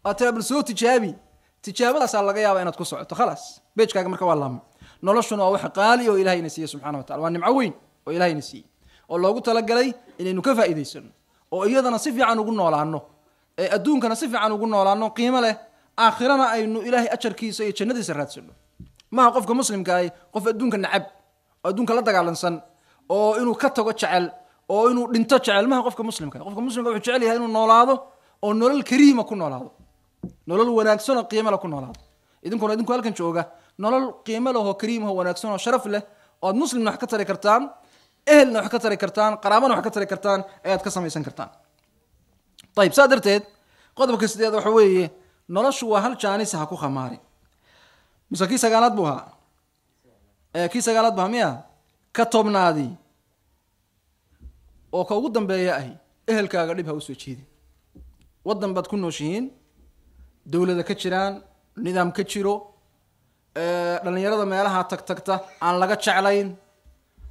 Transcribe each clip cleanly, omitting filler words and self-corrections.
أترى بالصوت تجابي لا سال لقيا وأنا تكسرت خلاص بيتك كأمر كوالله نلشنا وح قالي وإلهي نسيه سبحانه وتعالى وأن معوين وإلهي نسيه والله قلت لك لي إنه كفى إذا سن وأيضا نصف عنه قلنا ولا عنه أدون كان نصف عنه قلنا ولا عنه قيمة له آخرنا إنه إلهي أشر كيس يتشندي سرات سنه ما قف كمسلم كاي قف أدون كنعب أدون كلا دق على إنسان أو إنه كتر وتشعل أو إنه لنتشعل ما قف كمسلم كاي قف كمسلم قف تشعل هاي إنه نولاده أو نول الكريم كنا نولاده نول وناكسون قيمة له كنا نولاده إذن كنا هالكن شوقة نول قيمة له هو كريم هو وناكسون شرف له أو مسلم نحكي تري كرتان أهل نحكي تري كرتان قرابان نحكي تري كرتان أيات قسم يسن كرتان طيب صادرتيد قدبك استدياد وحويه نولش وهل جاني سحكو خماري مسكي سجالات بوها كي سجالات بها مياه كتب نادي أو كودن بياهي أهل كاغرب هوسو تشيدي ودن بتكون نوشين دولة كتشران نظام كتشرو لأن يرد ما لها تكتة عن لقى شعلين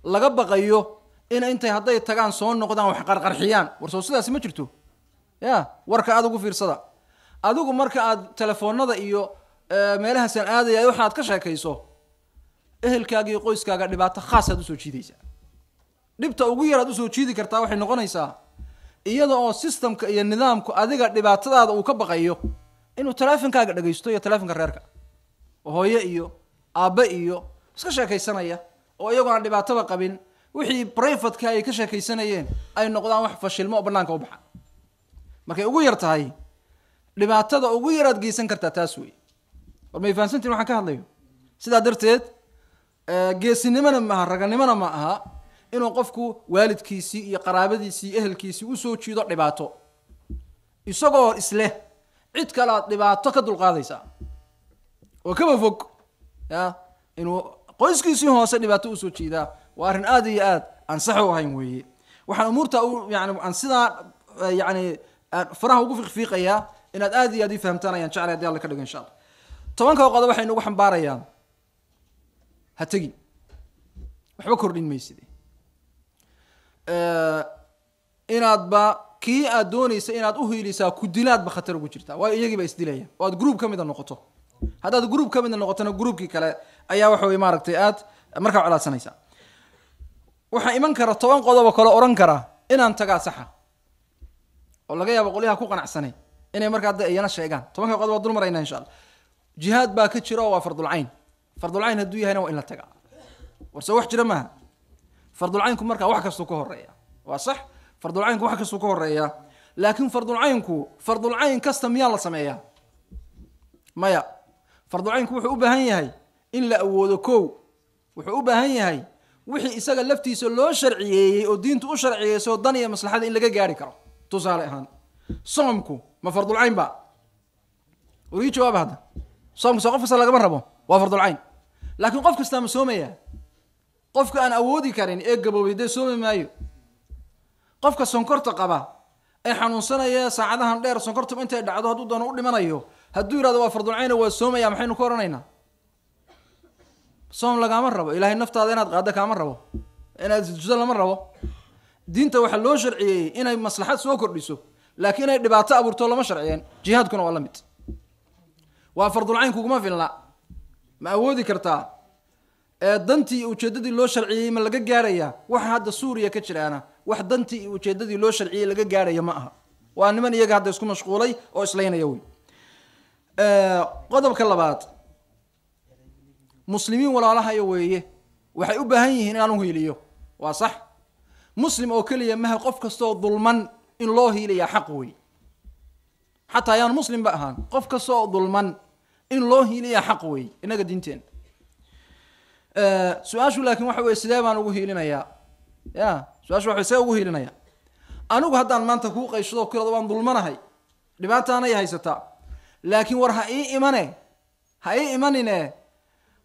لقى بقيو إن أنت هذا يتجان صون نقدان وحقر قرحيان ورسول الله سمعتوا يا ورك أدوكو في الصدا أدوكو مرك تلفون هذا إيو meelaha san aadaya waxaad ka sheekayso ehelkaaga qoyskaaga dhibaato khaas ah u soo jiidaysa dhibta ugu yar aad u soo jiidi kartaa waxay noqonaysaa iyada oo systemka iyo nidaamku adiga dhibaatadaada uu ka baqayo inuu taleefankaaga dhageysto iyo taleefanka reerka hooyo iyo aabba iyo iska sheekaysanaya oo iyagoo aan dhibaataba qabin wixii private-ka ay ka sheekaysanayeen ay noqdaan wax fashilmo oo banaanka u baxa markay ugu yar tahay dhibaatada ugu yar aad geysan kartaa taas weey warma ifaansantiin waxaan ka hadlayo sidaa darteed geesinimana ma aha raganimana ma aha inuu qofku waalidkiisii iyo qaraabadiisii ehelkiisii u soo jiido dhibaato isagoo isle cid kale aad dhibaato ka dulqaadaysa oo kaba fog ya inuu qoyskiisii hoose dhibaato u soo jiidaa waa arrin aad iyo aad aan sax u ahayn weeye waxaan umuurta yani aan sidaa yani faraha ugu fiiqfiiqayaa inaad aad iyo aad ii fahamtaan ayaan jeclay haddii alla ka dhigo insha allah tobanka qodob waxay nagu xambaarayaan ha tagin waxba kordhin maysidee inaadba kii aad doonaysa inaad u hiilisaa ku dilaadba khatar ugu jirtaa waayo iyagiiba isdilaya oo aad group ka mida noqoto haddaad group ka mida noqotona groupkii kale ayaa waxa way maaragtay aad markaa colaadsanaysaa waxaa iman kara 10 qodob oo kale oran kara inaan tagaa saxa oo laga yaabo qoliyaha ku qanacsanay inay markaa iyana sheegaan 10 qodob oo dul marayna insha Allah جهاد باكتشرا وفرض العين فرض العين هدوي هنا وإلا تقع ورسوح جرمها فرض العين كم مركا وحكة سكوه الرئة وصح فرض العين كم وحكة سكوه الرئة لكن فرض العين كستم يلا سمايا مايا فرض العين كم وحوبة هي إلا أودكو وحوبة هي وحي إساق اللفتي سلو شرعي ودين تو شرعي سو الدنيا مصلحة إلا جاري كرو تصالحان صومكو ما فرض العين بقى وريد جواب هذا صوم سقف صلى الله عليه وفرض العين لكن قف كستام سومية قف كأن أودي كارين إجابوا بيدي سومي مايو قف كسنكرت قبا إحنا نصنا يا ساعدها ندير سنكرت أنت دعوة هدو دون أقول مايو هدو هذا وفرض العين والسومية محين كورنينا صوم لقى مرة إلهي النفط هذا غدا كمرة أنا جزء مرة دين توحلو شرعي إنا مصلحات سوكر بيسو لكن إنا دبعت أبو طول ما شرعيين جهاد كنا والله مت وفرض العين كوما في لا ما أودي كرتا دنتي وجددي لو شرعي ما لقى جارية واحد سوريا كتير أنا واحد دنتي وجددي لو شرعي لقى جارية معها وأنا من يجي هذا يسكون مشغولي أو إسلينا يوي قدم كلابات مسلمين ولا لها يويه وحيبقى هني هنا نهيليو وصح مسلم أو كلية ما قف كستو ظلما إن الله لي حقوي حتى يان مسلم بقى قف كستو ظلما إن الله لي حقوي إنك دينتين سؤال شو لكن واحد يسلم أنا وهي لنا يا سؤال شو واحد يسوي وهي لنا يا أنا وهذا ما أنت كوق يشلو كل ضمان ظلمنا هاي لبعت أنا هاي ستا لكن ورها إيمانه هاي إيماننا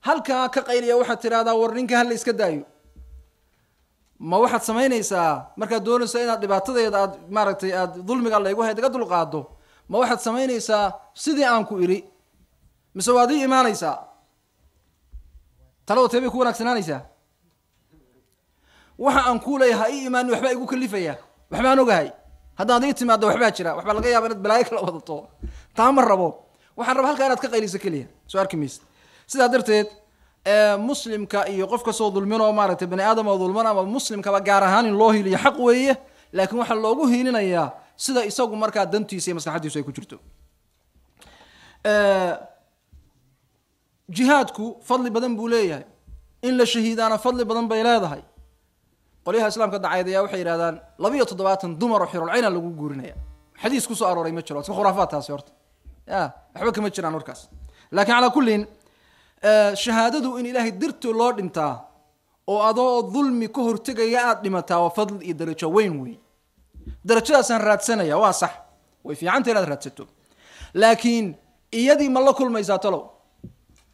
هل كقيلية واحد ترى هذا ورنك هل يسكدايو ما واحد سمينيسا marka doonaysa inaad dhibaatadeeda aad maaragtay aad dulmiga Allah igu hayda dul qaado ma waxaad sameynaysaa sidii aan ku iri mise waad iimaanaysaa taloo tabi ku wanaagsananaysaa waxa aan ku leeyahay iimaan waxba igu kalifaya waxba aan ogahay haddaan ii timaado waxba jira waxba laga yaabaa inaad balaayo kala wadato taama rabo waxaan rabaa halka inaad ka qayliso kaliya soo arki maysid sidaa darteed muslimka iyo qof kasoo dulmin oo maaragtay bani aadam oo dulman ama muslimkaba gaar ahaan in loo hiiliyo xaq weeye laakiin waxaa loogu hiilinayaa sida isagu markaa dantiisa iyo maslaxadiisu ay ku jirto jihaadku fadli badan buu leeyahay in la shahiidaana fadli badan bay leedahay qolyaha islaamka dacaydaya waxay yidhahdaan 72 dumar oo xirul cayna lagu guurinaya xadiis ku soo arooray ma jiro iska khuraafaad taasi horta ya waxba kama jiraan warkaas laakiin ala kullin shahaadadu in ilaahay dirto loo dhintaa oo adoo dulmi ka hortagaya aad dhimataa waa fadl iyo darajo weyn weey darajadaasaan raadsanaya waa sax way fiicanta inaad raadsato laakiin iyadii ma la kulmaysaa talow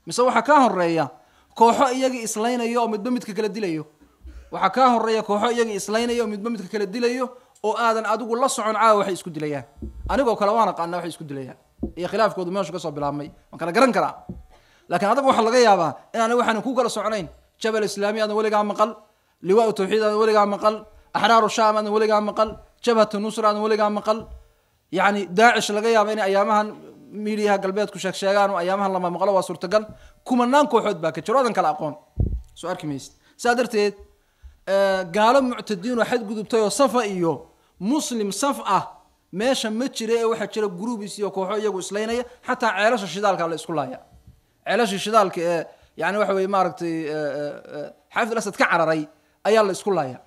mise waxaa kaa horeeya kooxo iyagii islaynayo oo midba midka kala dilayo waxaa kaa horeeya kooxo iyagii islaynayo oo midba midka kala dilayo oo aadan adigu la socon caawa waxay isku dilayaan anigoo kale waan aqaanaa waxay isku dilayaan iyo khilaafkoodu meeshu ka soo bilaabmay waan kala garan karaa laakiin adagu waxaa laga yaabaa inaanay waxaan ku kala soconayn jabal islaami aadan weligaa maqal liwaa tawxiid aadan weligaa maqal axraaru shaam aadan weligaa maqal jabhatu nusra aadan weligaa maqal yacni daacish laga yaaba inay ayaamahan miidiyaha galbeedku sheegaan oo ayaamahan lama maqlo waa suurtagal kumanaan kooxood baa ka jiro odan kala aqoon soo arki maysid saa darteed gaalo muctadiin oo xadgudubtay oo safa iyo muslim saf ah meesha ma jira ee waxaa jira guruubis iyo kooxo iyagu islaynaya xataa ceelasha shidaalka la isku laaya ceelasha shidaalka ee yani waxa weeye maaragtay xaafid al-asad ka cararay ayaa la isku laaya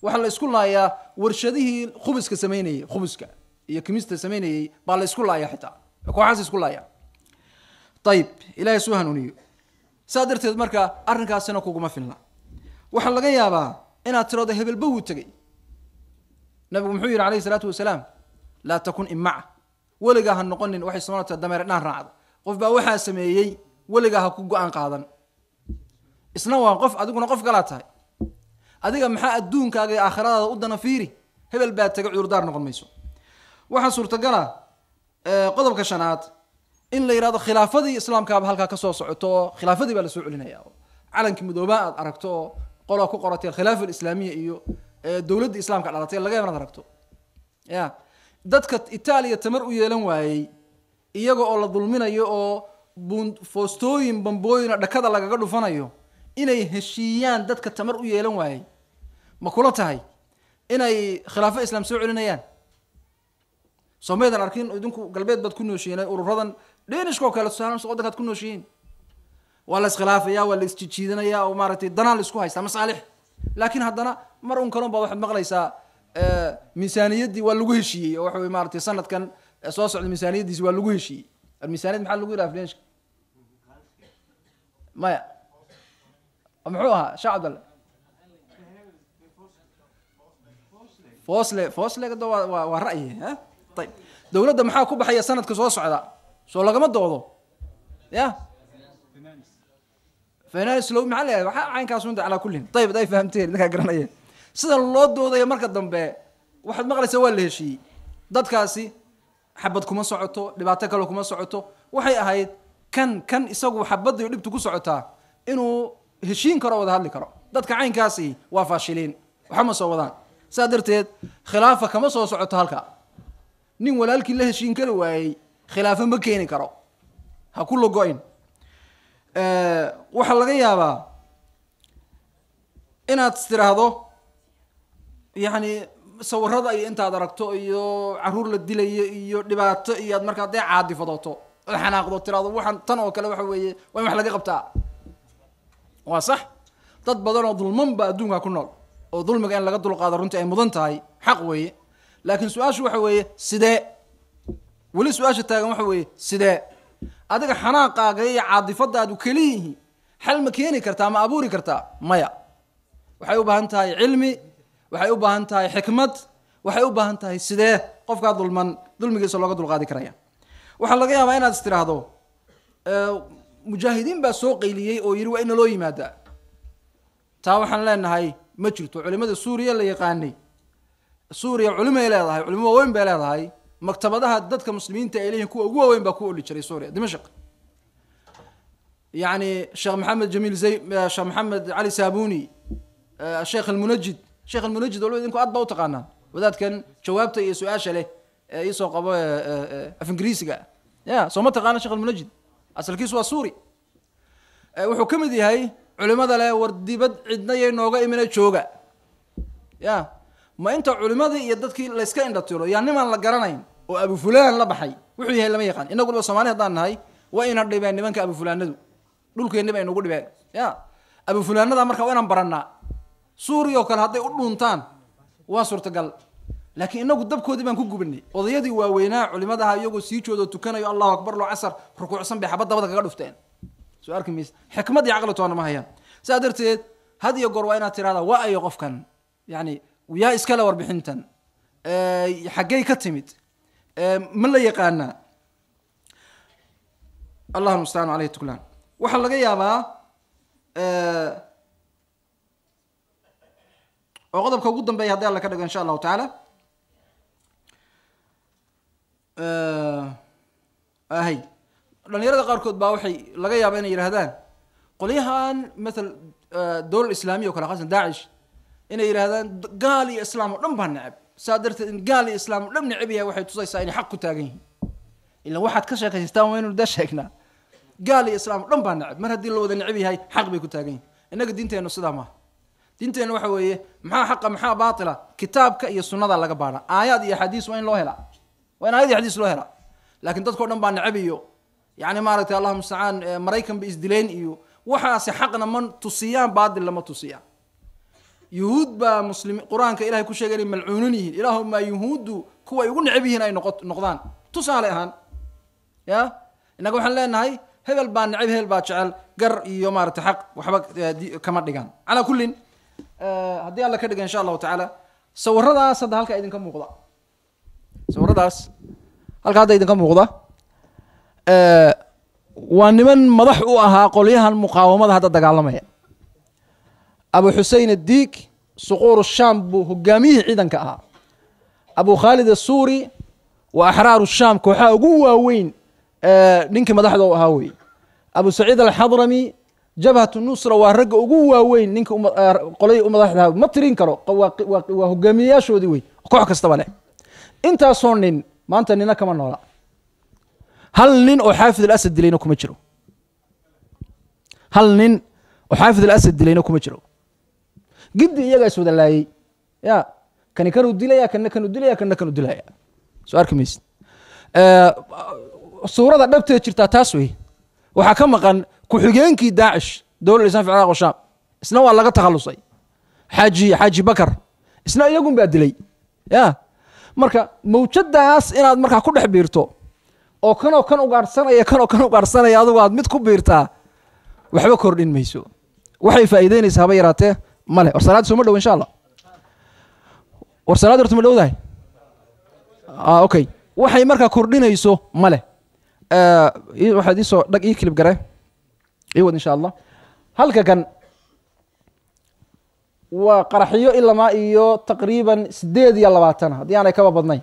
waxaa la isku laayaa warshadihii khubiska samaynayay khubiska iyo kimista samaynayay baa la isku laaya xitaa kooxaas isku laaya ayib ilaahay soo hanuuniyo saa darteed marka arrinkaasina kuguma filna waxaa laga yaabaa inaad tirado hebelba wuu tegey nabigu muxuu yidhi calayhi salaatu wasalaam laa takun imaca weligaa ha noqonin waxay soonata dameer dhaan raacda qof baa waxaa sameeyey weligaa ha ku go-aan qaadan isna waa qof adiguna qof kalaa tahay adiga maxaa adduunkaaga iyo aakhiradaada u dana fiiri hebel baa tegay cudurdaar noqon mayso waxaa suurtagala qodobka shanaad in la yidhahdo khilaafadii islaamkaaba halkaa ka soo socoto oo khilaafadii baa lasoo celinaya oo calankii midoobaa aad aragto oo qoloo ku qoratay alkhilaafa alislaamiya iyo dowladda islaamka dhalatay laga yaab inaad aragto ya dadka itaaliya tamar u yeelan waayey iyaga oo la dulminayo oo foostooyin bambooyin dhakada lagaga dhufanayo inay heshiiyaan dadka tamar u yeelan waayey ma kula tahay inay khilaafo islaam soo celinayaan soomaydan arkin idinku galbeed baad ku nooshihiin ururadan dhenishkoo kale waddankaad ku nooshihiin waa la iskhilaafaya waa la isjijiidanaya oo maaragtay danaan la isku haystaa masaalix laakiin haddana mar un kalon baa waxaad maqlaysaa miisaaniyaddii waa lagu heshiiyey oo waxa wey maaragtay sanadkan soo socda miisaaniyaddiisi waa lagu heshiiyey almiisaaniyad maxaa lagu yidhaha frenshka maya muxuu ahaa sheekh cabdalle foslegada waa ra'yi ayib dowladda maxaa ku baxaya sanadka soo socda soo lagama doodo ya finance low maxaa leeyahay waxaa caynkaas unta calaa kullin ayib ay fahamteen idinkaa garanaya sida loo doodaya marka dambe waxaad maqlaysaa waa la heshiiyey dadkaasi xabad kuma socoto dhibaato kale kuma socoto waxay ahayd kan isagu xabadda iyo dhibtu ku socotaa inuu heshiin karo wada hadli karo dadka caynkaasi waa faashiliin waxa ma soo wadaan saa darteed khilaafa kama soo socoto halka nin walaalkii la heshiin kari waayey khilaafo ma keeni karo ha ku logo-in waxaa laga yaabaa inaad tiraahdo yani sawirada iyo intaad aragto iyo caruur la dilayo iyo dhibaato iyo aad markaa dee caadifadooto ood xanaaqdo tiraahdo waxaan tan oo kale waxa weeye waa in wax laga qabtaa waa sax dad badan oo dulman ba adduunka ku nool oo dulmiga in laga dulqaado runtii ay mudan tahay xaq weeye laakiin su-aashu waxa weeye sidee weli su-aasha taagan waxa weeye sidee adiga xanaaqaaga iyo caadifadaadu keliyihi xal ma keeni kartaa ma abuuri kartaa maya waxay u baahan tahay cilmi waxay u baahan tahay xikmad waxay u baahan tahay sidee qofkaa dulman dulmigiisa looga dulqaadi karaya waxaa laga yaabaa inaad is tiraahdo mujaahidiin baa soo qayliyey oo yidhi waa ina loo yimaadaa taa waxaan leenahay ma jirto culimada suuriya la yaqaanay suuriya culimay leedahay culimo waaweyn bay leedahay maktabadaha dadka muslimiinta ay leeyihiin kuwa ugu waaweyn baa ku oli jiray suuriya dimashq yani sheekh maxamed jamiil sheekh maxamed cali saabuni sheekh almunajid walba idinku aad baa u taqaanaan wadaadkan jawaabta iyo su-aasha leh ee iisoo qabo af ingiriisiga يا صومت قانا شيخ المنجد أصل كيس سوري وحكم دي هاي علماء لا وردي بد عندنا ينوغا إمنا تشوغا يا ما أنت علماء يدك لسكين دكتور يعني ما لقرنين وأبو فلان لا بحي وحي هاي لما يقان إنه قل بسمانه ضان هاي وين هردي بين نبانك أبو فلان ندو دول كين نبان نقول بين يا أبو فلان هذا مركب وين برنا سوريا وكان هذا يقولون تان وصورة قال لكن إنه قد بكودي بان كوجو بني وضيادي وويناء علماء هاي يجوا سيجوا دو تكنا يا الله أكبر له عصر ركوع صنبي حبض بدك قالوا فتين سؤال كميس حكمة دي عقلته أنا ما هي سادرت هذه يقول وين ترى هذا وأي يقف كان يعني ويا إسكالا وربحنتن حقي كتمت من لا يقانا الله المستعان عليه تكلان وحل لقيا با وغضب كوجودن بي هذا الله كذا إن شاء الله تعالى هاي لأن يرد قاركود باوحي لقيا بين يرهدان قليهان مثل دول الإسلامية وكلا خاصة داعش إن يرهدان قال إسلام لم بنعب صادرت إن قال إسلام لم نعبها واحد تصير سايني حق تاجين إلا واحد كشك يستوى وين وده شكنا قال إسلام لم بنعب من هدي لو ذا نعبي هاي حق بيكون تاجين إنك دينتين الصدامة دينتين وحويه محا حق محا باطلة كتابك يا السنة الله جبارة آيات يا حديث وين الله لا وين هذه حديث الله لا لكن تذكر لم بنعبيه يعني ما رأيت الله المستعان مريكا بإزدلين إيو وحاس حقنا من تصيان بعد لما تصيان يهود با مسلم قرآن كإله كل شيء ملعوننيه إله ما يهود كوا يقول نعبيهن أي نقطان تصالحان يا إنك وحنا لنا هاي هذا البان نعب هذا الباتشعل قر يوم ارتحق وحبك كمان دجان على كل هدي الله كده إن شاء الله تعالى صور هذا صد هالك أيدن كم مقضى صور هذا هالك هذا أيدن كم مقضى وأن من مضحوها قوليها المقاومة هذا الدجال أبو حسين الديك صقور الشام بو هجاميه عيدا كأها أبو خالد السوري وأحرار الشام كوحا قوة وين نينك مضحضو هاوي أبو سعيد الحضرمي جبهة النصرة وهرق قوة وين نينك قولي مضحضها ما ترين كرو وهجاميه شو دي كوحا كستبالي انت صونين ما انت نينا كمان ولا هل نين وحافظ الأسد دلينكم اجروا هل نين وحافظ الأسد دلينكم اجروا قد يجا سود الله يا كانوا دليا كانوا دليا سؤال كميس الصورة ذا دبت تشرت تاسوي وحكم قن كحجينكي داعش دول الإسلام في العراق والشام سنوا الله قد تخلصي حاجي بكر سنوا يقوم بأدلي يا مركا موجود داس إن مركا كل حبيرته أو كانوا قارسنا يا ذو قاد متكو بيرتا وحبا كوردين ميسو وحي فايدين إسحابي يراته ماله ورسالات سومر إن شاء الله ورسالات رتم له أوكي وحي مركا كوردين يسو ماله واحد يسو دق كليب قرأ إيوه إن شاء الله هل كان وقرحيو إلا ما إيو تقريبا سديد يلا باتنا دي أنا كبا بدني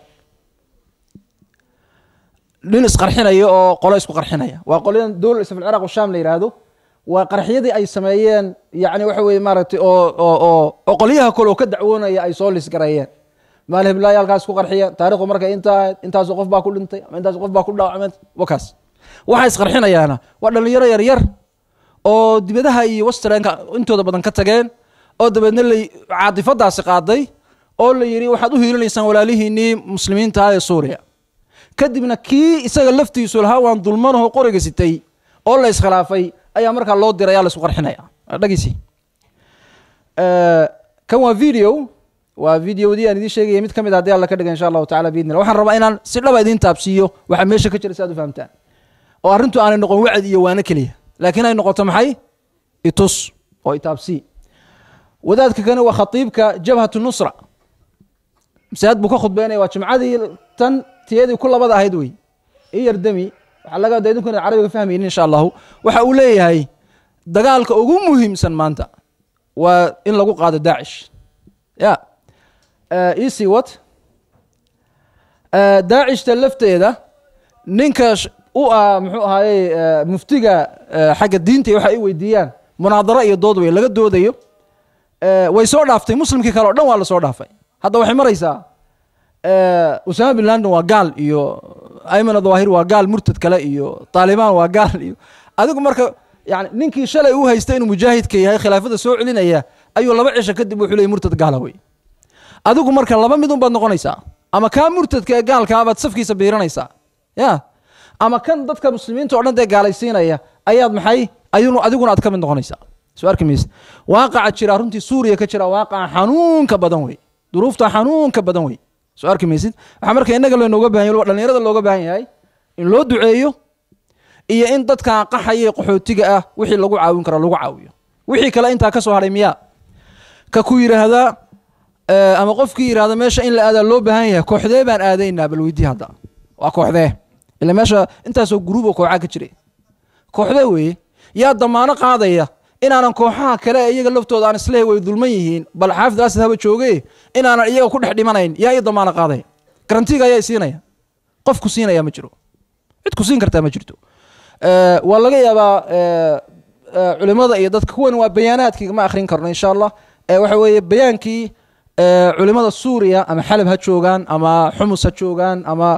لين قرحنا يو قلا اسمه قرحنا وقولين دول في العراق والشام اللي يرادوا وقرحيدي أي سمايين يعني وحوي مارتي أو قليها كله كدعونا يا أي سوليس قريان ما له بلا يلقى اسمه قرحية تاريخ مركا أنت زقف باكل أنت زقف باكل لا عمد وكاس وحيس قرحنا يا أنا ولا ير أو دبدها يوصل أنتوا ده بدن كتجين أو دبنا اللي عاطفة داس قاضي أو اللي يري واحد وهي اللي يسمى ولا ليه إني مسلمين تاعي سوريا كدبنا كي يسأل لفتي يسولها وان ظلمانه قرية ستي أو الله يسخلافي أي أمريكا الله دير يا لسوق رحنايا رجيسي كم فيديو دي أنا دي شيء يمد كم إذا الله كده إن شاء الله تعالى بإذن الله وحن ربعنا سلا بعدين تابسيو وحميشة كتير سادو فهمتان وأرنتو أنا نقول وعد يوانا كليه لكن هاي نقطة محي يتص أو يتابسي وذلك كان هو خطيبك جبهة النصرة مساعد بك خد بيني وجمعة تن تيادي كل بضع هيدوي إيه يردمي حلقة دايدون كنا العربي فاهمين إن شاء الله وحقولي هاي دقالك أقوم مهم سنمانتا وإن لقوا قادة داعش يا إيسي وات داعش تلفت إذا ننكش هاي مفتقة حق الدين تي وحقي ويديان مناظرة يدودوي لقد دوديو ويسور دافتي مسلم كي كارو دون ولا سور دافتي هذا وحي مريسا أسامة بن لادن وقال إيو ayman adwaahir waa gaal murtad kale iyo taalibaan waa gaal iyo adigu marka yani ninkii shalay uu haystay inuu mujaahidka yahay khilaafada soo celinaya ayuu laba cisho kadib wuxuu leeyahay murtad gaala wey adigu marka laba mid un baad noqonaysaa ama kaa murtadka ee gaalka baad safkiisa biiranaysaa ya ama kan dadka muslimiinta oo dhan ee gaalaysiinaya ayaad maxay adiguna aad ka mid noqonaysaa soo arkimaysa waaqaca jira runtii suuriya ka jira waaqaca xanuunka badan wey duruufta xanuunka badan wey soo arkimaysid waxa marka inaga looga baahan yahay dhalinyarada looga baahan yahay in loo duceeyo iyo in dadka qaxaya qaxootiga ah wixii lagu caawin karo lagu caawiyo wixii kale inta ka soo haray miya ka ku yiraahda ama qofkii yiraahda meesha in la aada loo baahan yahay kooxdee baan aadaynaa bal weydii hadda waa kooxdee ila meesha intaas oo group oo kooxa ka jiray kooxdee weey yaa damaano qaadaya inaanan kooxaha kale iyaga laftooda aan isleey way dulman yihiin bal xaafid asad haba joogay inaanan iyaga ku dhex dhimanayn yaa ay damaano qaadaya garantiga ayaa siinaya qof ku siinaya ma jiro cid ku siin kartaa ma jirto waa laga yaabaa culimada iyo dadka kuwan waa bayaanaadkii ma akhrin karno insha Allah waxa weeye bayaankii culimada Suuriya ama Xalab ha joogaan ama Xumus ha joogaan ama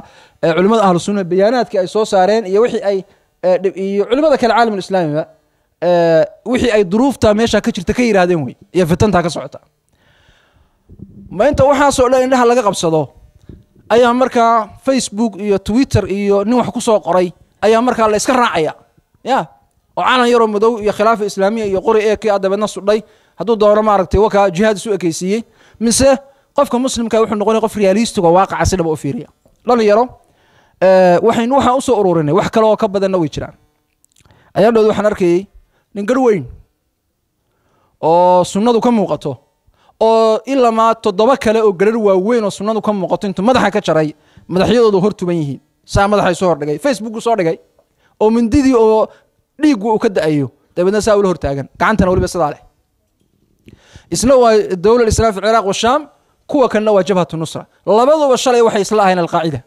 culimada ahlu sunna bayaanaadkii ay soo saareen iyo wixii ay iyo culimada kale caalamul islaamiga wixii ay duruufta meesha ka jirta ka yiraahdeen way iyo fitanta ka socota ma inta waxa soo dhan indhaha laga qabsado ayaa marka Facebook iyo Twitter iyo nin wax ku soo qoray ayaa marka la iska raacaya ya oo caalan yaro madow iyo khilaaf islaamiga iyo qori ee ka adabadna sudhay haduu doono ma aragtay waka jihaad isu ekeysiyay mise qofka muslimka wuxuu noqonay qof realistiga waaqaca sidaba u fiiriya lan yaro waxaynu waxa u soo ururinay wax kale oo ka badan way jiraan ayaan dhow waxaan arkay nin garweyn oo sunnadu ka muuqato oo ilaa ma 7 kale oo garar waaweyn oo sunnadu ka muuqato inta madaxa ka jaray madaxyadoodu hortuban yihiin saa madaxay soo hordhigay Facebook soo dhigay oo mindidii oo dhiigu uu ka daayo dabadna saa ula hortaagan gacantana waliba sidaa leh isna waa dawladda islaamka fi Iraq iyo Sham kuwa kana waa jabhatu nusra labaduba shalay waxay isla ahayn al-qaacida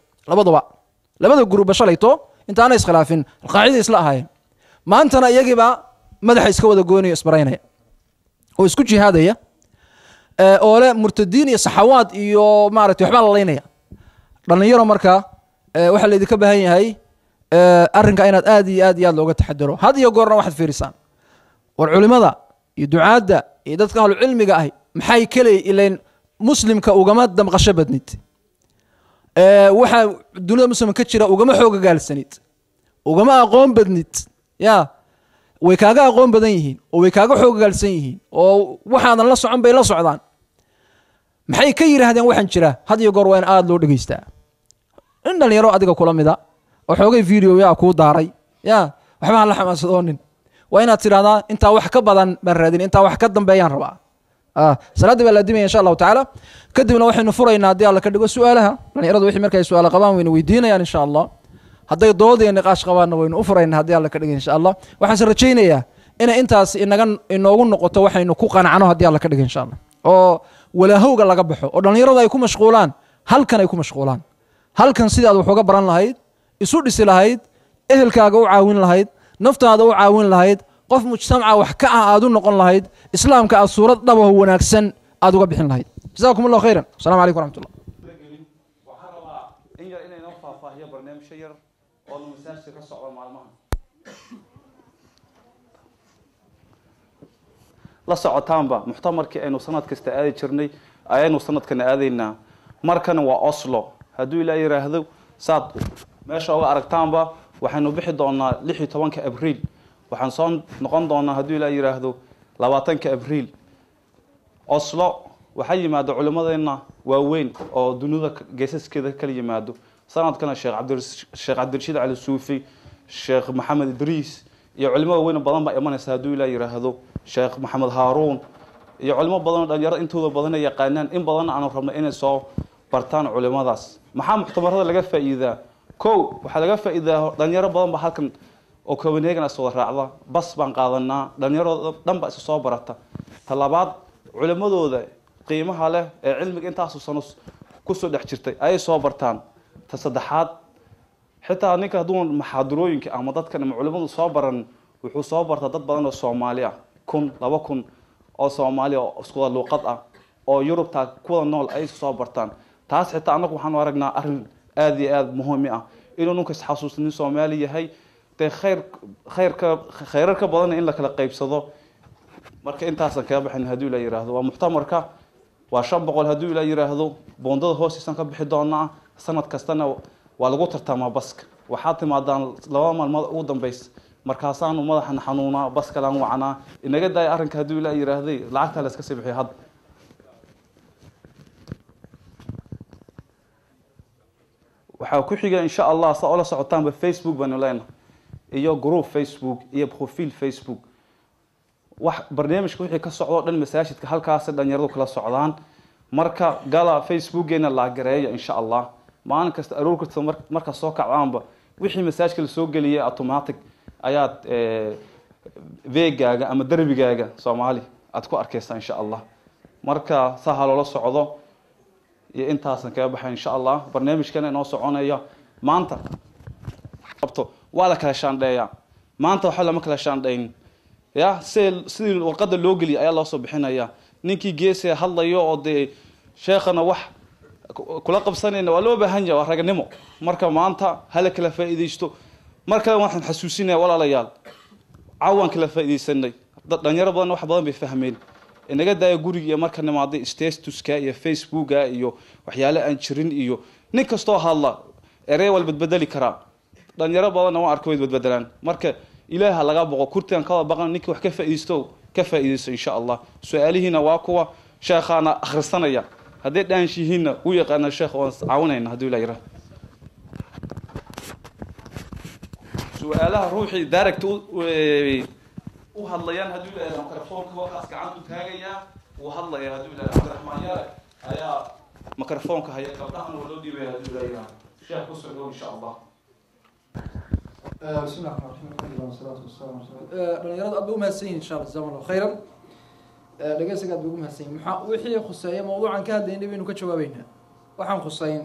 labada group shalayto inta aanay iskhilaafin al-qaacida isla ahayn maantana iyagiiba madaxa iska wada gooniyo isbaraynaya oo isku jihaadaya oo le murtadiin iyo saxawaad iyo maaragtay waxba la leeynaya dhalinyaro marka waxa la idinka baahan yahay arrinka inaad aad iyo aad looga taxadaro had iyo goorna waxaad fiirisan war culimada iyo ducaada iyo dadka ahlu cilmiga ah maxay kale ileen muslimka ugama damqasho badnid waxa dunida muslimka ka jira ugama xooga gaalsanid ugama aqoon badnid ya way kaaga aqoon badan yihiin oo way kaaga xooga gaalsan yihiin oo waxaadan la socon bay la socdaan maxay ka yiraahdeen waxan jira had iyo goor waa in aad loo dhageystaa in dhalinyaro adiga kula mida oo xoogay video yaa ku daaray ya waxba la xamaasadoonin waa inaad tiraahdaa inta wax ka badan baan raadin inta wax ka dambeeyaan rabaa salaada baa la dimay insha Allah taala kadibna waxaynu furaynaa hadii alla ka dhigo su'aalaha dhalinyaradu wixii markay su'aalo qabaan wayna weydiinayaan insha Allah hadday doodeen niqaash qabaanna waynu u furaynaa hadii alla ka dhigo insha Allah waxaan rajaynayaa in intaas inoogu noqoto waxaynu ku qanacno hadii alla ka dhigo insha Allah oo walaahowga laga baxo oo dhalinyaradu ay ku mashquulaan halkan ay ku mashquulaan halkan sidaad wax uga baran lahayd isu dhisi lahayd ehelkaaga u caawin lahayd naftaada u caawin lahayd qof mujtamaca wax ka aad u noqon lahayd islaamka aad suurad dhab ah wanaagsan aad uga bixin lahayd jazakumullahu khairan assalamu alaykum warahmatullah waxaan rabaa in yar inay noo faahfaahiyo barnaamij yar oo masaajidka ka socda maalmaha la socotaanba muxtamarkii aynu sanad kasta aadi jirnay ayaynu sanadkana aadaynaa markana waa Oslo hadduu ilaa yiraahdo saad meesha uga aragtaanba waxaynu bixi doonaa 16 Abriil waxaan soo noqon doonaa hadduu ilaa yiraahdo 20 Abriil Oslo waxa yimaado culimadeena waaweyn oo dunida geesaskeeda kala yimaado sanadkana Sheekh Cabdirashiid Ali Suufi Sheekh Maxamed Idriis iyo culimo weyn badan baa imanaysa hadduu ilaa yiraahdo Sheekh Maxamed Haaruun iyo culimo badan dhalinyaro intooda badan ay yaqaanaan in badan aan rabno inay soo bartaan culimadaas maxaa muxtamarada laga faa'iidaa waxa laga faa'iidaa dhalinyaro badan ba halkan oo Copenhagen soo raacda bas baan qaadanaa dhalinyaro dhan ba soo barata talabaad culimadooda qiimaha leh ee cilmiga intaas sano ku soo dhex jirtay ay soo bartaan ta saddexaad xitaa ninka hadduu maxaadarooyinka ama dadkan culimadu soo baran wuxuu soo bartaa dad badan oo Soomaali ah 2,000 oo Soomaali oo isku luqad ah oo Yurubta kuwa nool ay soo bartaan taas xitaa anagu waxaan aragnaa arrin aad iyo aad muhiim ah inuu nunka isxasuusnin Soomaali yahay de khayrka badan in la kala qaybsado marka intaasan ka baxin haduu la yiraahdo waa muxtamarka waa 500 haduu la yiraahdo boondada hoostiisan ka bixi doonaa sanad kastana waa lagu tartamaa baska waxaa timaadaan 2 maalmood ugu dambeys markaasaan madaxan xanuuna baska laan wacnaa inaga daay arrinka haduu la yiraahday lacagta la iska sibixay had waxa ku xiga insha Allah sa ola socotaan Facebook baan leeyahay iyo group Facebook iyo profile Facebook wax barnaamijku wixii ka socdo dhan masaajidka halkaas dhalinyaradu kala socdaan marka gala Facebookgeena la gareeyo insha Allah maalin kasta aroorka marka soo kacaanba wixii masaajidka la soo galiyay automatic ayaad veegaaga ama darbigaaga Soomaali aad ku arkaysaa insha Allah marka sahal loo socdo iyo intaasan ka baxay insha Allah barnaamijkan inoo soconaya maanta qabto wala kala shaandheeya maanta waxa lama kala shaandheyn ya sidii warqada loo galiyo ayaa loo soo bixinaya ninkii geesay hadlayo oo de sheekhana wax kula qabsanayna waa loo baahan yahay raganimo marka maanta hal kala faa'iideysto marka waxaan xasuusinaya walaalayaal caawan kala faa'iideysanay dhalinyaro badan wax badan bay fahmeen inaga daaya guriga iyo marka nimaaday statuska iyo Facebooka iyo waxyaalo aan jirin iyo nin kasto hadla erey wal badbadali kara dhalinyaro badan oo arko way badbadelaan marka ilaaha laga boqo kurtaan ka baqan ninka wax ka faa'iideysto insha Allah su'aalihiina waa kuwa sheekhana akhrisanaya hadii dhaanshihiina uu yaqaan sheekh oo caawinayna hadii la yiraahdo su'aalaha ruuxi direct u hadlayaan hadii la yiraahdo mikrofoonka waqas gacanta taagaya oo hadlaya hadii la yiraahdo Raxmaan Yaare ayaa mikrofoonka haya qabdhahan oo loo dhiibay hadii la yiraahdo sheekh ku soo insha Allah بسم الله الرحمن الرحيم والصلاة والسلام على رسول الله. dhalinyarada aad u mahadsanyihiin insha Allah jazakum Allah khayran. dhageysiga aad ugu mahadsanyihiin maxaa wixii khuseeyo mawduucan ka hadlaynay baynu ka jawaabaynaa waxaan khuseeyn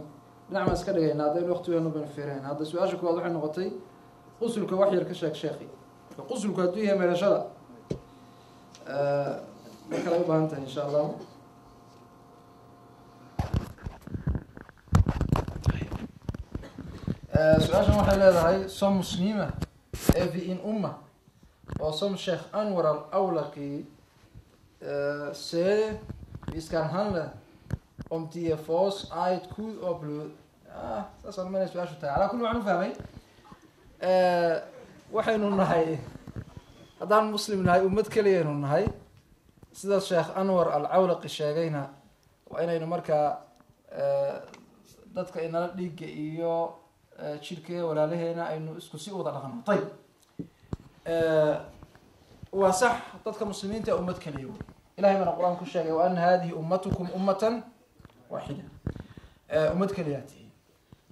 dhinaca iska dhigaynaa hadda waqtigeenu baan fiireen hadda su'aasha koowaad waxay noqotay qusulka wax yar ka sheekhi qusulku haduu yahay meelashada marka la u baahan tahay insha Allah سؤال واحد هذا صم مسلمة في إن أمة وصم شيخ أنور الأولقي سي بيسكان هلا أمتي فوس آيت كود أبلود أصلا ما نسوي عشان على كل معلومة فهمي وحين النهاية هذا المسلم النهاية أمت كليين النهاية سيد الشيخ أنور الأولقي الشيخين وأنا ينمرك ضدك إن ليك إياه شركة ولا لهنا إنه إسكوسي وضع لهم طيب وصح ضدك مسلمين تأمتك اليوم إلهي من القرآن كل شيء وأن هذه أمتكم أمة واحدة أمتك الياتي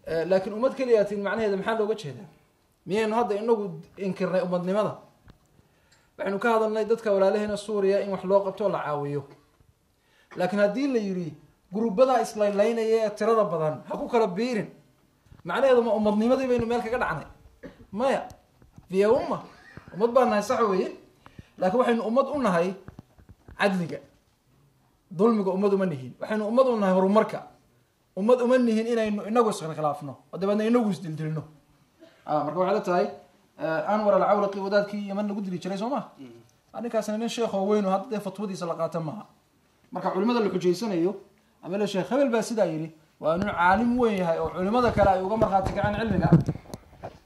لكن أمتك الياتي معناه هذا محل وجه هذا مين هذا إنه إنكر أمة لماذا بحنو كهذا من ضدك ولا لهنا سوريا إن وحلاقة بتوع عاويه لكن هذه اللي يري جروب بدأ إسرائيل لين يتردد بدن حقوق ربيرن معناه هذا أمضنيمتي بينه مالك قد عنه ما في أمة بانها صحوية لكن وحين أمض قلنا هاي عدلك ظلمك أمض منهين وحين أمض قلنا هو مركع أمض منهين إنه نقص خلافنا ودبنا نقص دلنا مركب على تاي أنور العولقي وذاك يمن قد لي شري سما أنا كاسن الشيخ وين وهذا فتوى دي سلقات معها مركب علماء اللي حجيسنا أيوه عمل الشيخ خبل بس دايري وأنه عالم وين هاي علماء كلا يقام خاطك عن علمنا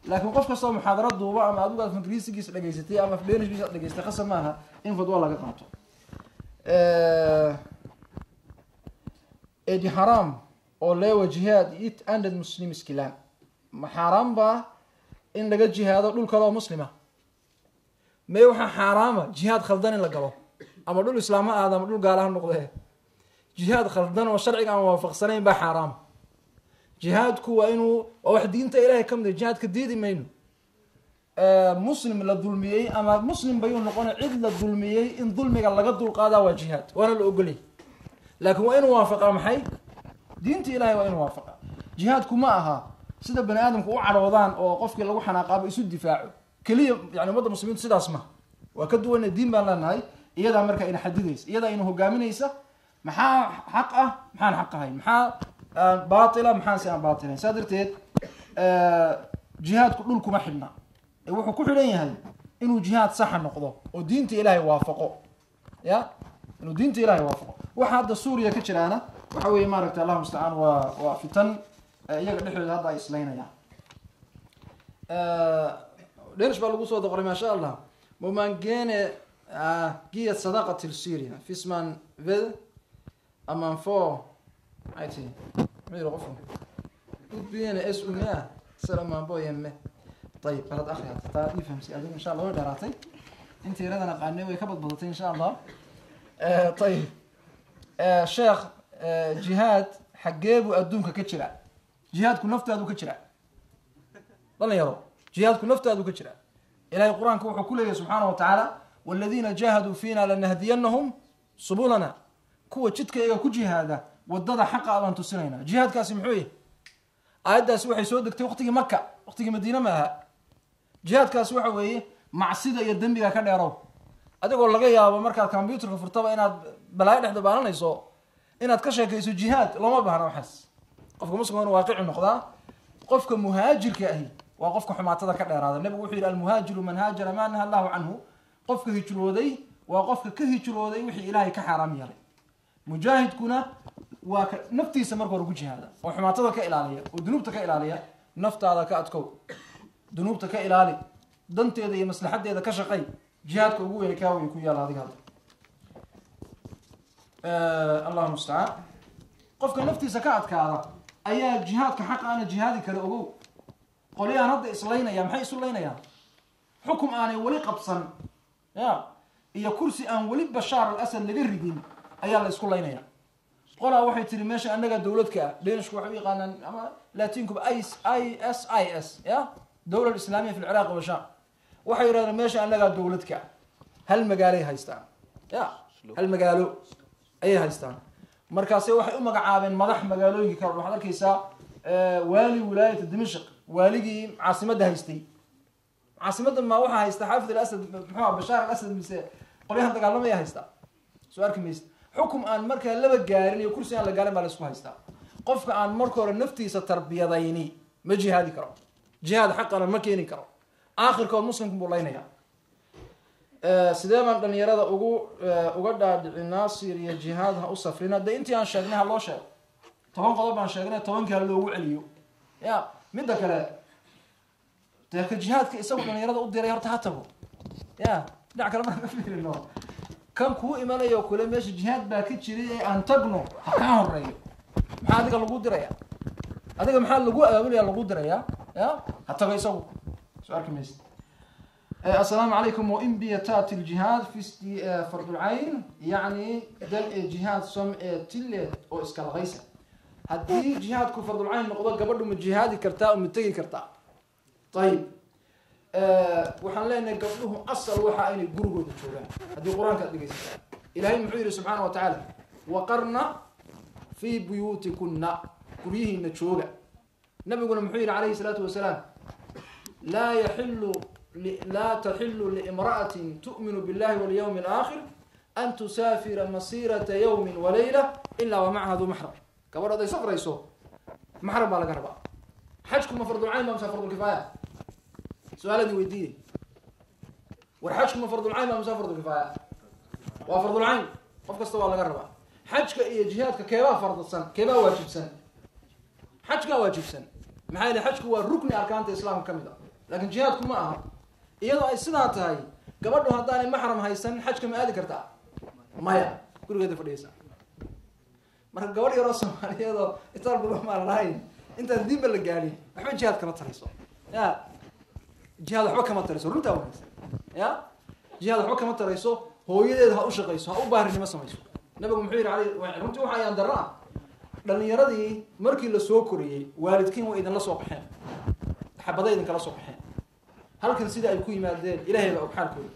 لكن قف قصة محاضرات ضوء ما أدوات من جليس جيس لجيستي أما في بينش جيس لجيست خصم معها إن فضوا الله قطعته إدي حرام ولا وجهاد يت عند المسلم سكلان ما حرام با إن لقى جهاد دول كلا مسلمة ما يوحى حرام جهاد خلدان إلا قبل أما دول الإسلام هذا ما دول قالها النقطة جهاد خلدان والشرع كان موافق سنين با حرام جهادك وإنه واحد دين إلهي كم ده جهاد كديدي مينو مسلم للظلمية أما مسلم بيون نقول عدل الظلمية إن ظلمك الله قد القادة وجهاد وأنا اللي أقولي لكن وإن وافق محي دينت إلهي وإن وافق جهادك معها سيدا بني آدم كو عرضان أو قفك لو حناقاب يسود دفاعه كلية يعني مدى المسلمين سيدا اسمه وكدوا أن الدين بان لنا هاي إيادا أمريكا إن حديديس إيادا إنه قامينيسا محا حقه محا حقه هاي محا باطلة محا سيان باطلة سادرتيد jihaadku dhul kuma xidhna ee wuxuu ku xidhan yahay inuu jihaad saxa noqdo oo diinta ilaahay waafaqo ya inuu diinta ilaahay waafaqo waxa hadda suuriya ka jiraana waxa weeye maaragtay allahu mustacaan waa fitan iyaga dhexdooda hadda ay islaynayaan dheerish baa lagu soo doqoray maasha allah momangene giya sadaqati lsyria fisman ved aman fo ayti miro qofku udbiyana اسمه سلام بو يمه طيب هذا اخي هذا يفهم سي ان شاء الله ودراتي انت يردنا قاني way ka badbadatay in sha Allah طيب sheekh jihad xageebu adduunka ka jira jihadku naftaadu ka jira wala yaro jihadku naftaadu ka jira ilaahay quraanka wuxuu ku leeyahay subhanahu wa ta'ala walladina jahadu fina lanahdiyannahum subulana kuwa jidkayga ku jihaada wadada xaqa aan tusinayna jihadkaasi muxuu yahay aayadaasi waxay soo degtay waqtigii Makka waqtigii Madiina ma aha jihadkaasi waxa weeye macsida iyo dambiga ka dheerow adigoo laga yaabo markaad computerka furtaba inaad balaayo dhexda baalanayso inaad ka sheekayso jihad lama baahna waxaas qofka muslimka waa waaqici noqdaa qofka muhaajirka ahi waa qofka xumaatada ka dheeraada nabigu wuxuu yiri al muhaajiru man haajara ma nahaa Allahu anhu qofka hijrooday waa qofka ka hijrooday wixii Ilaahay ka xaraam yeelay mujaahidkuna waa naftiisa marka hore ku jihaada oo xumaatada ka ilaaliya oo dunuubta ka ilaaliya naftaada ka adkow dunuubta ka ilaali danteeda iyo maslaxadeeda ka shaqay jihaadka ugu weyn ka weyn ku yaala adiga Allahu musta'an qofka naftiisa ka adkaada ayaa jihaadka xaq aan jihaadi kale ogow qoliyaan hadda islaynaya maxay islaynayaan xukum aanay wali qabsan ya iyo kursi aan wali Bashar al-Asad laga ridin ayaa la isku laynaya qolaa waxay tiri meesha anaga dawladka deenishku waxay yaqaanaan ama laatiinku ISIS ya dawlad islaamiya fi Iraq wa Sham waxay yiraahdeen meesha anaga dawladka hal magaalay haystaan ya hal magaalo ay haystaan markaas waxay u magacaabeen madax magaalooyinka kale waxaad arkaysaa wali wilaayada Dimashq waaligii caasimadda haystay caasimadda ma waxa haysta Xaafid al-Asad Muhammad Bashar al-Asad mise qoliyahan dagaalamaya haysta soo arkimaysid xukum aan markaa laba gaarin iyo kursi aan la gaarin baa la isku haystaa qofka aan marka hore naftiisa tarbiyadayni ma jihaadi karo jihaad xaqana ma keeni karo aakhirkood muslimku buu leeyahay sidee baan dhalinyarada uga dhaadhicinaa Syria jihaad ha u safrina de intii aan sheegnay ha loo sheego 10 qodob baan sheegnay 10 kale loogu celiyo ya midda kale dadka jihaadka isagu dhalinyarada u diray horta ha tago ya dhinac kale ma fiirino kan ku imanayo kula meesha jihaad baa ka jiray aan tagno ka horeeyo maxaa adiga lagu diraya adiga maxaa lagu aawilaya lagu diraya ya hatta isagu soo arkimaysid السلام عليكم وإنبياتات الجهاد في فرض العين يعني دل الجهاد سم تلة أو إسكال غيسة هذه جهاد كفرض العين نقضى قبله من جهاد كرتاء ومتجي كرتاء طيب وحنا لنا قبله أصل وحاين الجروج الجولان هذه القرآن كذا إلهي محير سبحانه وتعالى وقرنا في بيوتكن كريه النشوجة النبي يقول محير عليه الصلاة والسلام لا تحل لامرأة تؤمن بالله واليوم الآخر أن تسافر مسيرة يوم وليلة إلا ومعها ذو محرم كبر هذا يسافر يسوع محرم على قربا حجكم فرض العين ما فرض الكفاية سؤال ودي والحجكم فرض العين ما فرض الكفاية وفرض العين قف استوى على قربا حجك إيه جهادك كيف فرض السنة كيف واجب سنة حجك واجب سنة معايا حجك هو الركن أركان الإسلام كاملة لكن جهادكم معها iyadoo ay sidaa tahay gabadhu hadaan mahram haysan xajka ma aadi kartaa maya gurigeeda fadhiisa marka gabadh yar oo Soomaaliyeed oo inta lagu maalayn inta diinba la gaari waxba jihaad kama tarayso ya jihaad waxba kama tarayso runta wanaagsan ya jihaad waxba kama tarayso hooyadeed ha u shaqeyso ha u baarinimo samayso nabigu muxuu yiri runtii waxa ay daraa dhalinyaradii markii la soo koriyay waalidkiin way idin la soo qaxeen xabadaydan kala soo qaxeen halkan sida ay ku yimaadeen ilaahay baa xalkooda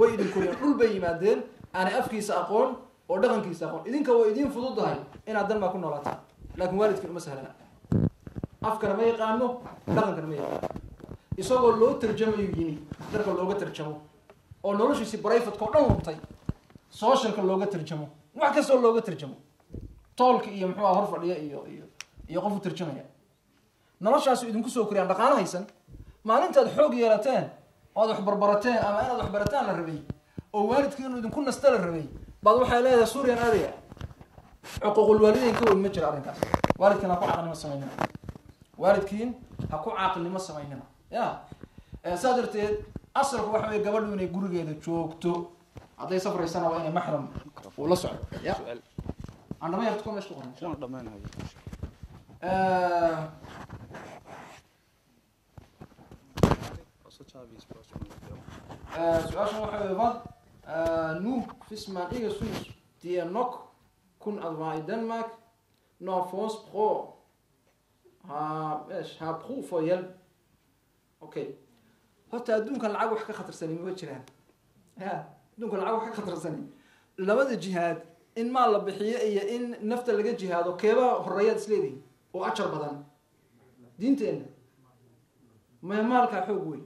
way idin koriyeen dhul bay yimaadeen aan afkiisa aqoon oo dhaqankiisa aqoon idinka way idin fududahay inaad dan ma ku noolaataan laakiin waalidku uma sahlana afkana ma yaqaano dhaqankana ma yaqaano isagoo loo tarjamayo yini dadka looga tarjamo oo noloshiisa private ko dhan wabtay socialka looga tarjamo wax kasta looga tarjamo toolka iyo muxuu hor fadhiya iyo qof u tarjamaya noloshaas idinku soo koriyaan dhaqaale haysan maalintaad xoog yeelateen oo wax barbarateen ama inaad wax barataan la rabay oo waalidkii inuu idinku nasta la rabay baad waxay leedahay suuriyan aadaya xuquuqul waalidiin ka weyn ma jira arrinkaas waalidkiin ha ku caaqilnimo samaynina waalidkiin ha ku caaqilnimo samaynina ya saa darteed asalku waxa weeye gabadhu inay gurigeeda joogto hadday safraysana waa inay maxram uu la socdo ya aan dhamayarta kuma isku qoran kuna dhammaanayo su-aashan waxa weeye vad nu fisman iga sus die nok kun adwa i Danmark når forsprog har brug for hjælp okay horta adduunkan lacag wax ka khatarsanin ma jiraan ya adduunkan lacag wax ka khatarsanin labada jihaad in maal la bixiyo iyo in nafta laga jihaado keeba horeeyad isleedihi oo ajar badan diinteena ma maalka xoog weyn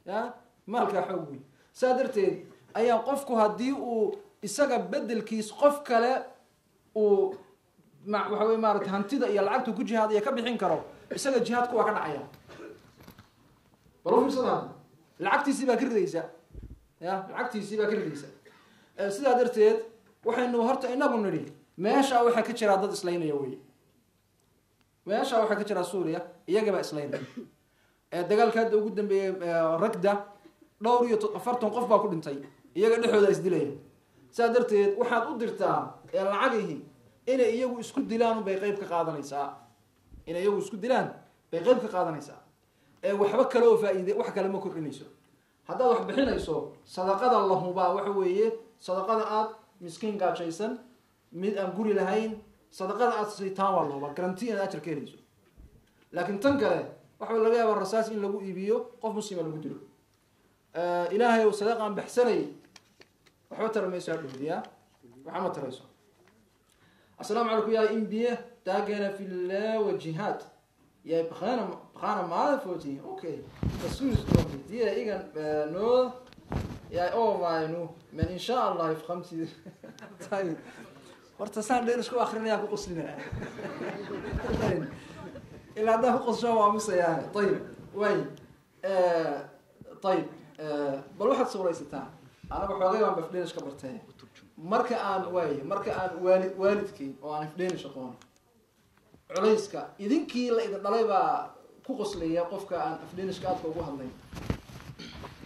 ya maalka xoog weyn saa darteed ayaa qofku haddii uu isaga bedelkiis qof kale uu waxa weeye maaragtay hantida iyo lacagta ku jihaadaya ka bixin karo isaga jihaadku waa ka dhacaya bal u fiirsada lacagtiisii baa ka ridaysa ya lacagtiisii baa ka ridaysa sidaa darteed waxaynu horta inagu nidhi meesha waxaa ka jira dad islaynaya wey meesha waxaa ka jira suuriya iyagaba islaynaya dagaalka hadda ugu dambeeyey ragda dhowr iyo 40 qof baa ku dhintay iyaga dhexdooda isdilaya sidaa darteed waxaad u dirtaa lacagihii inay iyagu isku dilaan bay qayb ka qaadanaysaa inay iyagu isku dilaan bay qayb ka qaadanaysaa waxba kale oo faa'iido wax kale ma kordhinayso haddaad wax bixinayso sadaqada lahubaa waxa weeye sadaqada aad miskiin gaajaysan mid aan guri lahayn sadaqada aad siitaan waa looba garanti inaad ajar ka helayso laakiin tan kale waxa laga yaabaa rasaas in lagu iibiyo qof muslima lagu dilo ilaahay oo sadaqa aan baxsanay waxba tarmayso hadhowdiya waxa ma tarayso السلام عليكم يا إنبياء تاجنا في الله والجهاد يا بخانا ما فوتي أوكي بسوس تومي دي إيجان نو يا ما نو من إن شاء الله في 5 طيب ورتصان ليش كو آخرين يا قصلنا إلا ده قص شو عمسة يعني طيب وين طيب بروح تصور ستان أنا بحاول ما بفليش كبرتين marka aan waalidkii oo aan ifdheeni shaqoon culayska idinkii la idin dhalay baa ku qoslaya qofka aan ifdheeniska aadka ugu hadlay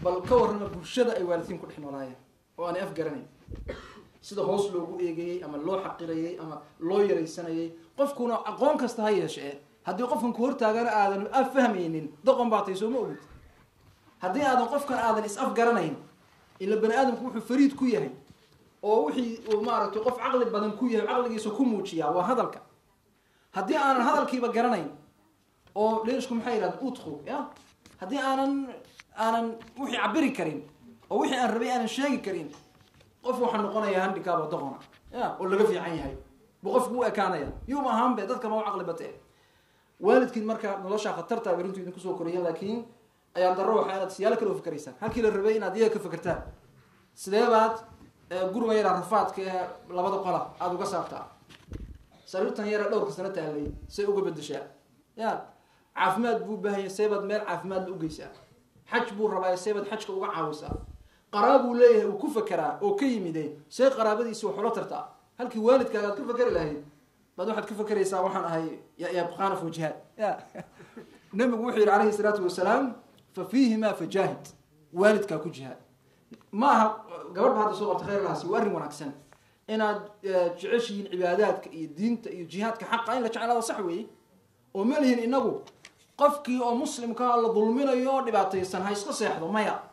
bal ka warrama bulshada ay waalidkiin ku dhex noolaayeen oo aan af garanay sida hoos loogu eegayay ama loo xaqirayay ama loo yaraysanayay qofkuna aqoon kasta ha yeeshee haddii qofkan ku hortaagana aadan af fahmaynin doqon baa tay soo ma ogid haddii aadan qofkan aadan is af garanayn ila bani aadamku wuxuu fariid ku yahay oo wixii maaragtay qof aqli badan ku yahay aqligiisa ku muujiya waa hadalka haddii aanan hadalkiiba garanayn oo leeshku maxay yiraahdaan udkhul ya haddii aanan wixii cabiri karin oo wixii aan rabay aanan sheegi karin qof waxa noqonaya handicap oo doqona ya oo laga fiican yahay buu qofku u ekaanaya yuma ahaan bay dadka ma u aqli batay waalidkiin marka nolosha khatarta ay runtii idinku soo koriyeen laakiin ayaa darro waxa aad siyaalo kale u fikiraysaa halkii la rabay inaad iyaga ka fikirtaan sidee baad guriga yara rafaadka labada qola aad uga saartaa sariirtan yara dhowrka sano taalay say uga bedeshaa ya caafimaad buu baahan seebad meel caafimaad u geysaa xaj buu rabaa seebad xajka uga caawisaa qaraab uu leeyahay uu ku fakeraa oo ka yimiday say qaraabadiisa wax ula tartaa halkii waalidkaaga aad ka fakari lahayd baad waxaad ka fakaraysaa waxaan ahay ya baqaana fi jihaad ya nabigu wuxuu yiri alayhi salaatu wasalaam fa fiihima fajahid waalidka ku jihaad ما قبل هذا صورة خير لها سوار ونكسن إن جعشين عبادات الدين الجهاد كحق إن لا تعالى هذا صحوي وملهن إنه قفكي أو مسلم كان الله ظلمنا يورد بعد السنة هاي قصة يحضر ما يا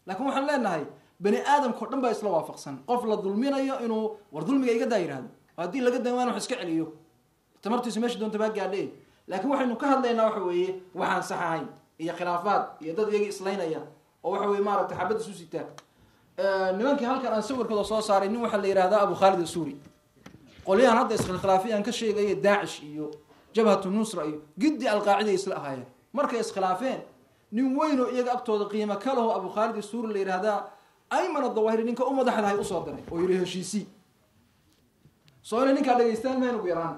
لكن وحنا لنا هاي بني آدم كلهم بيسلا وافق سن قفل الظلمنا يا إنه والظلم جاي داير هذا هذه اللي قد ما نحس كعليه تمرت سماش دون تبقى عليه لكن وحنا كهل لنا وحوي وحن صحاين هي خلافات يدد يجي إصلينا يا وحوي مارك تحبد سوسيته nimankii halkan aan sawirkooda soo saaray nin waxa la yiraahdaa Abu Khalid al-Suri qoliyahan hadda isla khilaafiyaan ka sheegay Daesh iyo Jabhat an-Nusra iyo giddi al-Qaa'ida isla ahaayeen markay iskhilaafeen nin weyn oo iyaga agtooda qiimo ka leh Abu Khalid al-Suri la yiraahdaa ayman ad-Dawahiri ninka umada xadahay u soo diray oo yiri heshiisi soo ninka dhageystaan meen ugu yaraan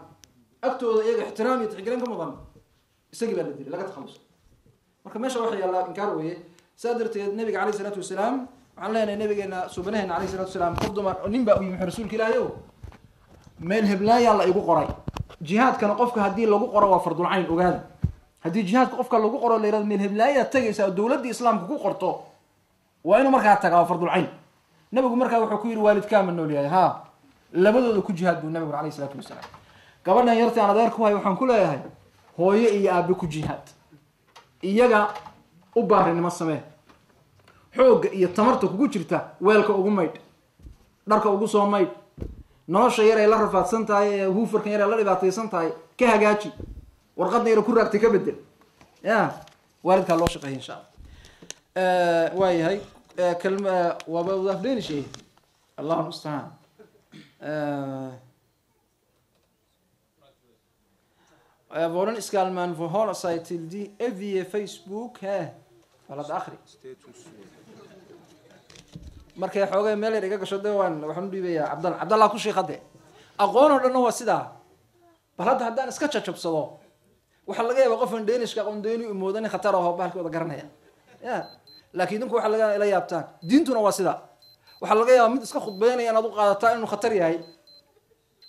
agtooda iyaga ixtiraam iyo tixgelin ka mudan isagii baa la dilay laga takhalusay marka meesha waxa yaallaa inkaar weeye saa darteed nabiga calayhi salaatu wasalaam waxaan leenahay nabigeena suubanaheena calayhi salaatu wasalaam qof dumar nin baa u yimi rasuulka ilaahay o meel heblaayaa la igu qoray jihaadkana qofka haddii lagu qoro waa fardul cayn ogaada haddii jihaadka qofka lagu qoro la yirahdo meel heblaayaa tagaysaa dowladda islaamka ku qorto waa inuu markaa tagaa waa fardul cayn nabigu markaa wuxuu ku yidhi waalidkaa ma nool yahay ha labadooda ku jihaad buu nabigu calayhi salaatu wasalaam gabadhan yarta aan adeer ku hayo waxaan ku leeyahay hooyo iyo aabe ku jihaad iyaga u baarinimo samee xoogga iyo tamarta kugu jirta weelka ugu maydh dharka ugu soo maydh nolosha yar ay la rafaadsan tahay ee huufarkan yar ay la dhibaataysan tahay ka hagaaji warqadna yar ku raagtay ka bedel ya waalidkaa loo shaqeeya insha allah waayahay kalma waaba wadaafdheeni shay allahu mustacaan Våran skal man forholde sig til de evige Facebook her? Eller akhri. Markay xoogay meel iga gasho deewaan waxaan u dhiibayaa Cabdallah ku sheekade. Aqoon oo dhan waa sidaa. Bal haddaan iska jajabsado. Waxa laga yaabaa qof Danish-ka aqoon deeni u moodan khatar ah oo baalkooda garanaya. Ya, laakiin dinku waxa laga ila yaabtaan. Diintuna waa sidaa. Waxa laga yaabaa mid iska khudbeynaya inaad u qaadataa inuu khatar yahay.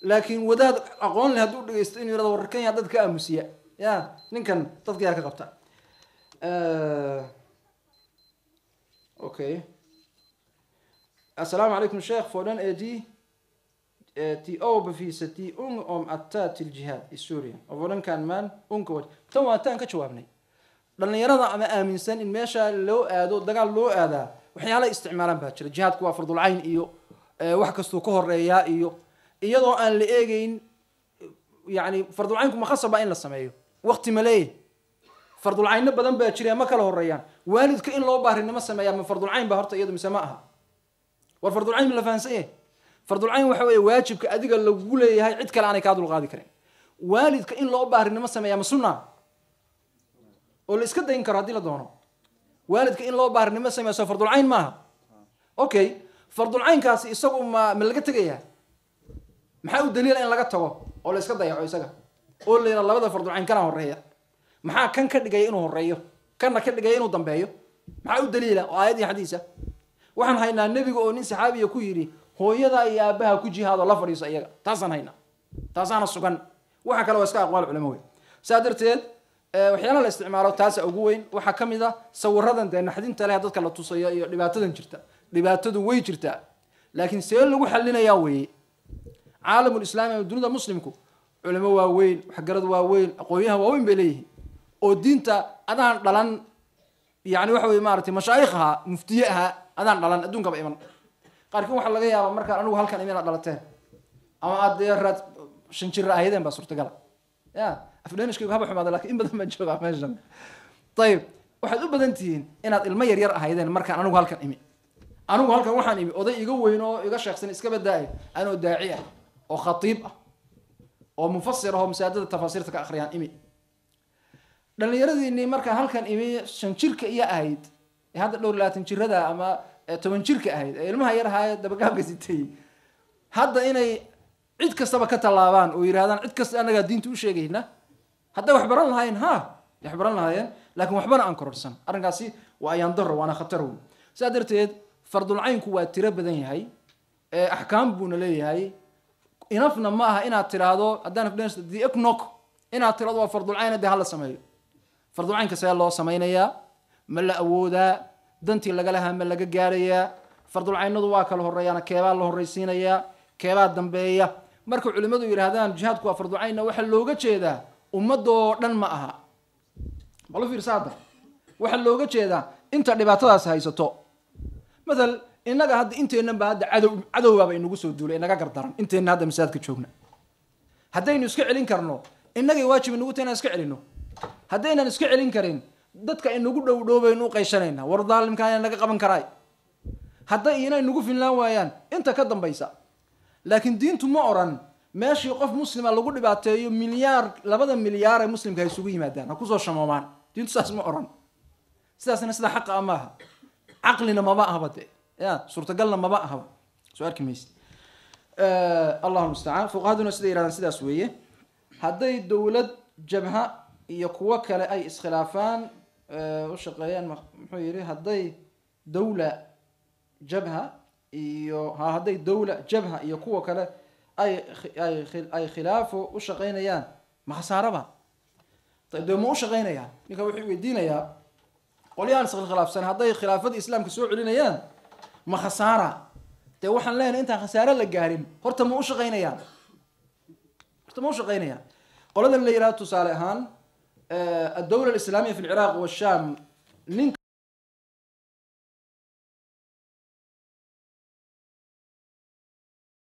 laakiin wadaad aqoon leh hadduu dhageysto inuu yirahdo warkan yaa dadka aamusiya ya ninkan dadka yaa ka qabta okay assalaamu calaykum sheekh fodhan edi ti overbeviser de unge om at tage til jihad i Syrien og hvordan kan man undgå det tan waa taan ka jawaabnay dhalinyarada ama aaminsan in meesha loo aado dagaal loo aadaa waxyaalaha isticmaalaan baa jira jihadku waa fardul cayn iyo wax kastoo ka horeeya iyo iyadoo aan la eegayn yani fardul caynku ma khasaba in la sameeyo waqti ma leeyahay fardul caynna badan baa jira ma kala horeeyaan waalidka in loo baarinimo sameeyaa ma fardul cayn baa horta iyadu mise ma aha war fardul cayn la fahansan yahay fardul cayn waxa weeye waajibka adiga lagu leeyahay cid kale aanay ka dul qaadi karin waalidka in loo baarinimo sameeyaa ma sunna oo la iska dayn karo haddii la doono waalidka in loo baarinimo sameeyo fardul cayn maaha okay fardul caynkaasi isagu ma laga tegayaa maxaa u daliil in laga tago oo la iska dayaco isaga oo leena labada fardul cayn kana horeeya maxaa kan ka dhigay inuu horeeyo kana ka dhigay inuu dambeeyo maxaa u daliila oo aayad iyo xadiis waxaan haynaa nabiga oo nin saxaabiga ku yiri hooyada iyo aabaha ku jihaado la fadhiiso iyaga taasaan haynaa taasaana sugan waxa kale oo iska aqwaal culimo weey saadarteed waxyaalaha la isticmaalo taas ugu weyn waxa kamid ah sawiradan naxdinta leh dadka la tusayo iyo dhibaatadan jirta dhibaatadu way jirtaa laakiin see lagu xalinayaa weey عالم الإسلام والدنيا مسلمكو علماء واوين وحجرات واوين أقوياء واوين بليه ودينتا أذان دلان يعني وحوي مارتي مشايخها مفتيها أذان دلان أدون كبا إيمان قال كم وحلا جاي مركا أنا وهالك إيمان دلتين أما أدي رات شنشر أهيدين بس صرت قلا يا أفلانش كيف هبح ماذا لكن إن بدل ما تشوف عمجنا طيب واحد بدنتين إن المير يرى أهيدين مركا أنا وهالك إيمان أنا وهالك وحنا إيمان وده يجوا هنا يجا شخص إسكاب الداعي أنا الداعية أو خطيب أو مفسر أو مساعدة التفاسير تك أخريان إمي لأن يرد إني مركا هل كان إمي شنشرك إياه أهيد هذا لو لا تنشر هذا أما تمنشرك أهيد المها يرى هاي دبقة قزيتي هذا إني عد كسبة كتلابان ويرادان عد كس أنا قاعدين توشي هنا هذا وحبران هاين ها يحبران هاين لكن وحبران أنكر السن أرنقاسي وأينضر وأنا خطره سادرتيد فرض العين كوا ترى بدني هاي أحكام بون لي هاي inafna ma aha inaad tiraahdo haddaan fdhens di eknok inaad tiraahdo waa fardul cayn hadii hala sameeyo fardul caynka see loo samaynayaa ma la awoodaa dantii laga lahaa ma laga gaarayaa fardul caynadu waa kala horeeyaan keebaa la horeysiinayaa keebaa dambeeya marka culimadu yiraahdaan jihadku waa fardul cayn waxa looga jeedaa ummadoo dhan ma aha bal fiirsaada waxa looga jeedaa inta dhibaatadaas haysato مثلا إنك هاد إنتنا بعد عدو بابا إنه جسوا الدولة إنك قدران إنتنا هذا مساعد كتشوفنا هدين نسكعلين كرنو إنك يواجب إنه تنا نسكعلينه هدينا نسكعلين كرين ضدك إنه قد لو بينو قيشانينا ورضا المكان إنك قبل كراي هدينا إنه قف الله ويان أنت كدم بيسا لكن دين تمارن ماشي يقف مسلم على قول بعتيه مليار لبدا مليار مسلم كيسويه مادان أكوزو الشمامان دين تساس مارن تساس نسدا حق أماها عقلنا ما بقى هبته يا صورة قلنا ما بقى هبا سؤال كميس الله المستعان فوق هذا نسير على سيدا سوية هذه الدولة جبهة iyo kuwo kale ay iskhilaafaan u shaqeeyaan muxuu yidhi hadday dawla jabha iyo hadday dawla jabha iyo kuwa kale ay khilaafo u shaqeynayaan ma khasaaraba dee ma u shaqeynayaan ninka wuxuu weydiinayaa qolyahan iskhilaafsan hadday khilaafadii islaamka soo celinayaan ma khasaara dee waxaan leenahay intaan khasaare la gaarin horta ma u shaqeynayaan qoladan la yihahdo tusaale ahaan الدولة الإسلامية في العراق والشام نينك